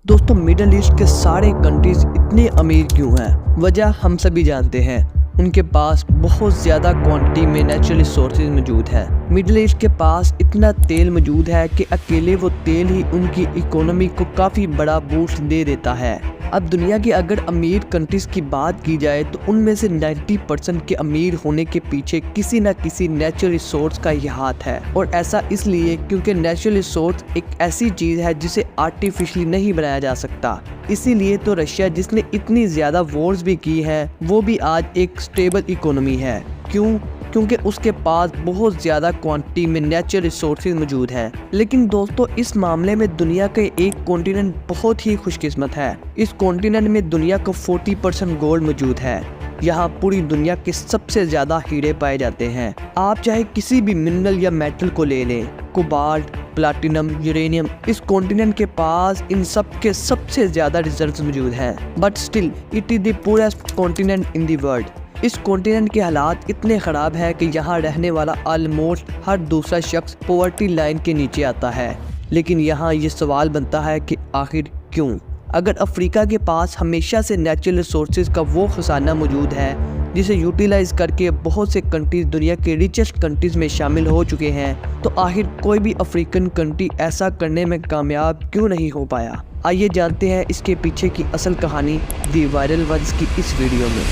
दोस्तों middle east के सारे कंट्रीज इतने अमीर क्यों हैं? वजह हम सभी जानते हैं। उनके पास बहुत ज़्यादा क्वांटिटी में नेचुरल रिसोर्सेज मौजूद है। मिडल ईस्ट के पास इतना तेल मौजूद है कि अकेले वो तेल ही उनकी इकोनॉमी को काफ़ी बड़ा बूस्ट दे देता है। अब दुनिया की अगर अमीर कंट्रीज़ की बात की जाए तो उनमें से 90% के अमीर होने के पीछे किसी न किसी नेचुरल रिसोर्स का ही हाथ है। और ऐसा इसलिए क्योंकि नेचुरल रिसोर्स एक ऐसी चीज़ है जिसे आर्टिफिशियली नहीं बनाया जा सकता। इसीलिए तो रशिया, जिसने इतनी ज़्यादा वॉर्स भी की हैं, वो भी आज एक स्टेबल इकोनॉमी है। क्यों? क्योंकि उसके पास बहुत ज़्यादा क्वांटिटी में नेचुरल रिसोर्सेज मौजूद हैं। लेकिन दोस्तों इस मामले में दुनिया का एक कॉन्टिनेंट बहुत ही खुशकिस्मत है। इस कॉन्टिनेंट में दुनिया का 40% गोल्ड मौजूद है। यहाँ पूरी दुनिया के सबसे ज़्यादा हीरे पाए जाते हैं। आप चाहे किसी भी मिनरल या मेटल को ले लें, कोबाल्ट, प्लैटिनम, यूरेनियम, इस कॉन्टिनेंट के पास इन सब के सबसे ज़्यादा रिजर्व्स मौजूद हैं। But still it is the poorest continent in the world. इस कॉन्टिनेंट के हालात इतने ख़राब है कि यहाँ रहने वाला ऑलमोस्ट हर दूसरा शख्स पॉवर्टी लाइन के नीचे आता है। लेकिन यहाँ ये सवाल बनता है कि आखिर क्यों? अगर अफ्रीका के पास हमेशा से नेचुरल रिसोर्सेज का वो खजाना मौजूद है जिसे यूटिलाइज करके बहुत से कंट्रीज दुनिया के रिचेस्ट कंट्रीज में शामिल हो चुके हैं, तो आखिर कोई भी अफ्रीकन कंट्री ऐसा करने में कामयाब क्यों नहीं हो पाया? आइए जानते हैं इसके पीछे की असल कहानी दी वायरल वंस की इस वीडियो में।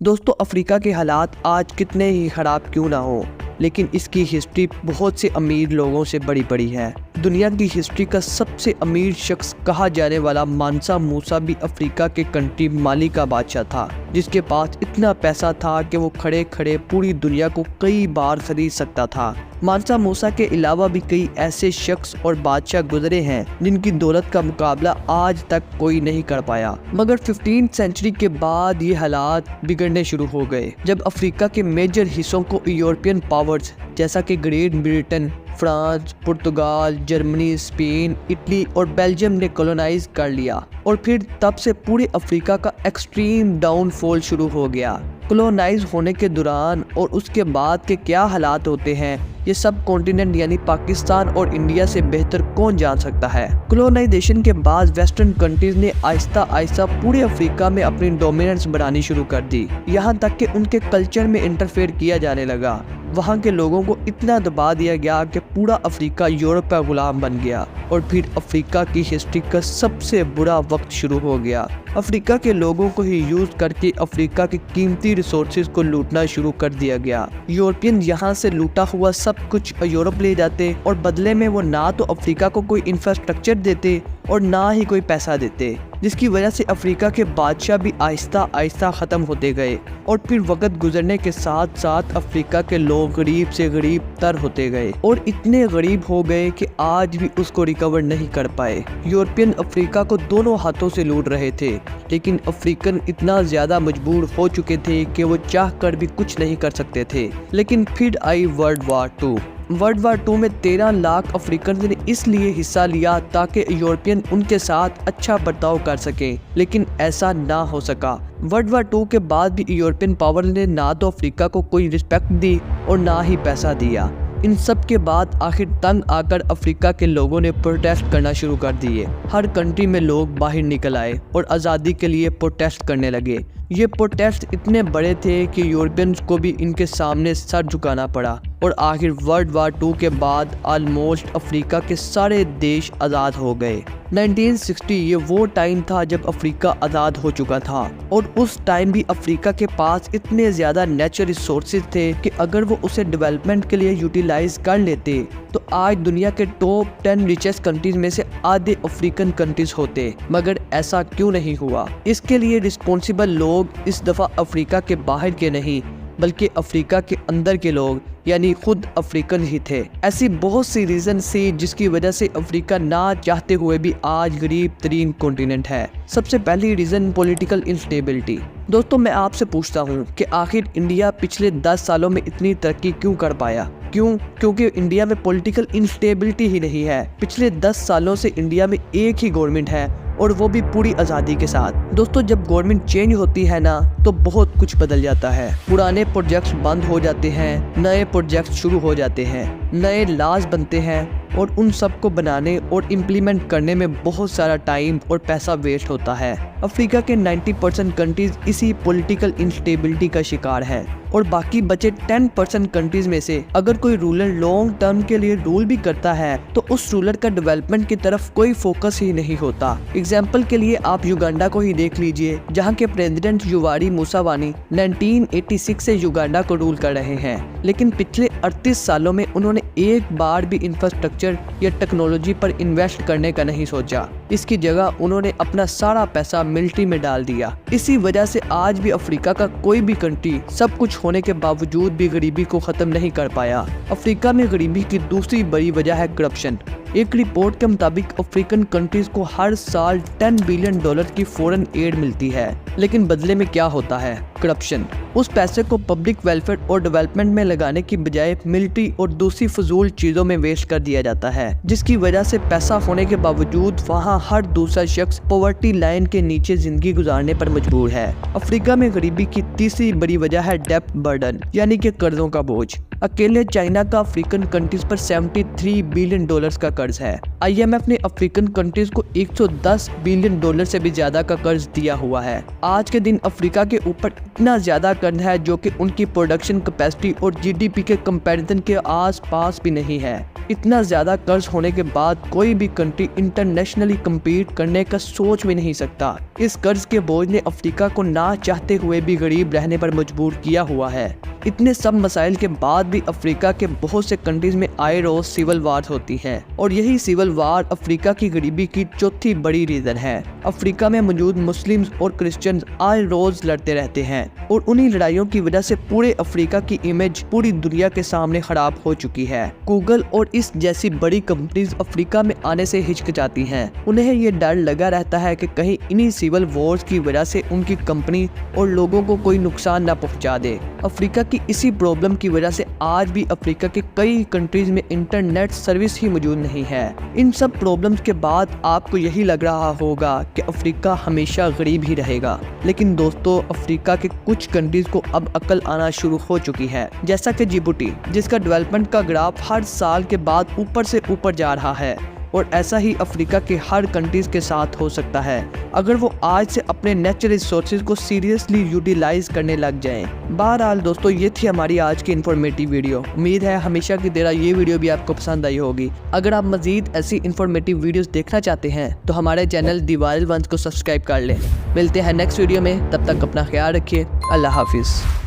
दोस्तों अफ्रीका के हालात आज कितने ही ख़राब क्यों ना हो, लेकिन इसकी हिस्ट्री बहुत से अमीर लोगों से बड़ी पड़ी है। दुनिया की हिस्ट्री का सबसे अमीर शख्स कहा जाने वाला मानसा मूसा भी अफ्रीका के कंट्री माली का बादशाह था, जिसके पास इतना पैसा था कि वो खड़े खड़े पूरी दुनिया को कई बार खरीद सकता था। मानसा मूसा के अलावा भी कई ऐसे शख्स और बादशाह गुजरे हैं जिनकी दौलत का मुकाबला आज तक कोई नहीं कर पाया। मगर 15th सेंचुरी के बाद ये हालात बिगड़ने शुरू हो गए, जब अफ्रीका के मेजर हिस्सों को यूरोपियन पावर्स जैसा कि ग्रेट ब्रिटेन, फ्रांस, पुर्तगाल, जर्मनी, स्पेन, इटली और बेल्जियम ने कॉलोनाइज कर लिया। और फिर तब से पूरे अफ्रीका का एक्सट्रीम डाउनफॉल शुरू हो गया। कॉलोनाइज होने के दौरान और उसके बाद के क्या हालात होते हैं, ये सब कॉन्टिनेंट यानी पाकिस्तान और इंडिया से बेहतर कौन जान सकता है। कॉलोनाइजेशन के बाद वेस्टर्न कंट्रीज ने आहिस्ता आहिस्ता पूरे अफ्रीका में अपनी डोमिनेंस बढ़ानी शुरू कर दी, यहाँ तक कि उनके कल्चर में इंटरफेयर किया जाने लगा। वहाँ के लोगों को इतना दबा दिया गया कि पूरा अफ्रीका यूरोप का गुलाम बन गया। और फिर अफ्रीका की हिस्ट्री का सबसे बुरा वक्त शुरू हो गया। अफ्रीका के लोगों को ही यूज करके अफ्रीका के कीमती रिसोर्सेज को लूटना शुरू कर दिया गया। यूरोपियन यहाँ से लूटा हुआ सब कुछ यूरोप ले जाते और बदले में वो ना तो अफ्रीका को कोई इंफ्रास्ट्रक्चर देते और ना ही कोई पैसा देते, जिसकी वजह से अफ्रीका के बादशाह भी आहिस्ता आहिस्ता ख़त्म होते गए। और फिर वक्त गुजरने के साथ साथ अफ्रीका के लोग गरीब से गरीब तर होते गए और इतने गरीब हो गए कि आज भी उसको रिकवर नहीं कर पाए। यूरोपियन अफ्रीका को दोनों हाथों से लूट रहे थे, लेकिन अफ्रीकन इतना ज़्यादा मजबूर हो चुके थे कि वो चाह कर भी कुछ नहीं कर सकते थे। लेकिन फिर आई वर्ल्ड वार 2। वर्ल्ड वार 2 में 13 लाख अफ्रीकन ने इसलिए हिस्सा लिया ताकि यूरोपियन उनके साथ अच्छा बर्ताव कर सकें, लेकिन ऐसा ना हो सका। वर्ल्ड वार 2 के बाद भी यूरोपियन पावर ने ना तो अफ्रीका को कोई रिस्पेक्ट दी और ना ही पैसा दिया। इन सब के बाद आखिर तंग आकर अफ्रीका के लोगों ने प्रोटेस्ट करना शुरू कर दिए। हर कंट्री में लोग बाहर निकल आए और आज़ादी के लिए प्रोटेस्ट करने लगे। ये प्रोटेस्ट इतने बड़े थे कि यूरोपियंस को भी इनके सामने सर झुकाना पड़ा। और आखिर वर्ल्ड वार 2 के बाद ऑलमोस्ट अफ्रीका के सारे देश आज़ाद हो गए। 1960 ये वो टाइम था जब अफ्रीका आज़ाद हो चुका था और उस टाइम भी अफ्रीका के पास इतने ज़्यादा नेचुरल रिसोर्सेज थे कि अगर वो उसे डेवलपमेंट के लिए यूटिलाइज कर लेते तो आज दुनिया के टॉप 10 रिचेस्ट कंट्रीज में से आधे अफ्रीकन कंट्रीज होते। मगर ऐसा क्यों नहीं हुआ? इसके लिए रिस्पॉन्सिबल लोग इस दफ़ा अफ्रीका के बाहर के नहीं बल्कि अफ्रीका के अंदर के लोग यानी खुद अफ्रीकन ही थे। ऐसी बहुत सी रीज़न थी जिसकी वजह से अफ्रीका ना चाहते हुए भी आज गरीब तरीन कॉन्टिनेंट है। सबसे पहली रीज़न पॉलिटिकल इंस्टेबिलिटी। दोस्तों मैं आपसे पूछता हूँ कि आखिर इंडिया पिछले 10 सालों में इतनी तरक्की क्यों कर पाया? क्यों? क्योंकि इंडिया में पॉलिटिकल इंस्टेबिलिटी ही नहीं है। पिछले 10 सालों से इंडिया में एक ही गवर्नमेंट है और वो भी पूरी आज़ादी के साथ। दोस्तों जब गवर्नमेंट चेंज होती है ना तो बहुत कुछ बदल जाता है। पुराने प्रोजेक्ट्स बंद हो जाते हैं, नए प्रोजेक्ट्स शुरू हो जाते हैं, नए लॉज बनते हैं और उन सब को बनाने और इम्प्लीमेंट करने में बहुत सारा टाइम और पैसा वेस्ट होता है। अफ्रीका के 90% कंट्रीज इसी पॉलिटिकल इंस्टेबिलिटी का शिकार है और बाकी बचे 10% कंट्रीज में से अगर कोई रूलर लॉन्ग टर्म के लिए रूल भी करता है तो उस रूलर का डेवलपमेंट की तरफ कोई फोकस ही नहीं होता। एग्जाम्पल के लिए आप युगांडा को ही देख लीजिए, जहां के प्रेसिडेंट युवारी मुसावानी 1986 से युगांडा को रूल कर रहे हैं, लेकिन पिछले 38 सालों में उन्होंने एक बार भी इंफ्रास्ट्रक्चर या टेक्नोलॉजी पर इन्वेस्ट करने का नहीं सोचा। इसकी जगह उन्होंने अपना सारा पैसा मिलिट्री में डाल दिया। इसी वजह से आज भी अफ्रीका का कोई भी कंट्री सब कुछ होने के बावजूद भी गरीबी को खत्म नहीं कर पाया। अफ्रीका में गरीबी की दूसरी बड़ी वजह है करप्शन। एक रिपोर्ट के मुताबिक अफ्रीकन कंट्रीज को हर साल $10 बिलियन की फॉरेन एड मिलती है, लेकिन बदले में क्या होता है? करप्शन। उस पैसे को पब्लिक वेलफेयर और डेवलपमेंट में लगाने की बजाय मिलिट्री और दूसरी फजूल चीजों में वेस्ट कर दिया जाता है, जिसकी वजह से पैसा होने के बावजूद वहाँ हर दूसरा शख्स पॉवर्टी लाइन के नीचे जिंदगी गुजारने पर मजबूर है। अफ्रीका में गरीबी की तीसरी बड़ी वजह है डेब्ट बर्डन, यानी कि कर्जों का बोझ। अकेले चाइना का अफ्रीकन कंट्रीज पर $73 बिलियन का कर्ज है। IMF ने अफ्रीकन कंट्रीज को $110 बिलियन से भी ज्यादा का कर्ज दिया हुआ है। आज के दिन अफ्रीका के ऊपर इतना ज्यादा कर्ज है जो कि उनकी प्रोडक्शन कैपेसिटी और GDP के कंपैरिजन के आसपास भी नहीं है। इतना ज्यादा कर्ज होने के बाद कोई भी कंट्री इंटरनेशनली कम्पीट करने का सोच भी नहीं सकता। इस कर्ज के बोझ ने अफ्रीका को ना चाहते हुए भी गरीब रहने पर मजबूर किया हुआ है। इतने सब मसाइल के बाद भी अफ्रीका के बहुत से कंट्रीज में आए रोज सिविल वार होती है और यही सिविल वार अफ्रीका की गरीबी की चौथी बड़ी रीजन है। अफ्रीका में मौजूद मुस्लिम्स और क्रिश्चियंस आए रोज लड़ते रहते हैं और उन्हीं लड़ाइयों की वजह से पूरे अफ्रीका की इमेज पूरी दुनिया के सामने खराब हो चुकी है। गूगल और इस जैसी बड़ी कंपनीज अफ्रीका में आने से हिचकिचाती हैं। उन्हें ये डर लगा रहता है कि कहीं इन्हीं सिविल वॉर्स की वजह से उनकी कंपनी और लोगों को कोई नुकसान न पहुंचा दे। अफ्रीका की इसी प्रॉब्लम की वजह से आज भी अफ्रीका के कई कंट्रीज में इंटरनेट सर्विस ही मौजूद नहीं है। इन सब प्रॉब्लम्स के बाद आपको यही लग रहा होगा कि अफ्रीका हमेशा गरीब ही रहेगा, लेकिन दोस्तों अफ्रीका के कुछ कंट्रीज को अब अकल आना शुरू हो चुकी है, जैसा कि जिबूटी, जिसका डेवलपमेंट का ग्राफ हर साल के बाद ऊपर से ऊपर जा रहा है। और ऐसा ही अफ्रीका के हर कंट्रीज के साथ हो सकता है अगर वो आज से अपने नेचुरल रिसोर्सेज को सीरियसली यूटिलाइज करने लग जाएं। बहरहाल दोस्तों, ये थी हमारी आज की इन्फॉर्मेटिव वीडियो। उम्मीद है हमेशा की तरह ये वीडियो भी आपको पसंद आई होगी। अगर आप मजीद ऐसी इन्फॉर्मेटिव वीडियोस देखना चाहते हैं तो हमारे चैनल दी वायरल वंस को सब्सक्राइब कर लें। मिलते हैं नेक्स्ट वीडियो में, तब तक अपना ख्याल रखिए। अल्लाह हाफिज़।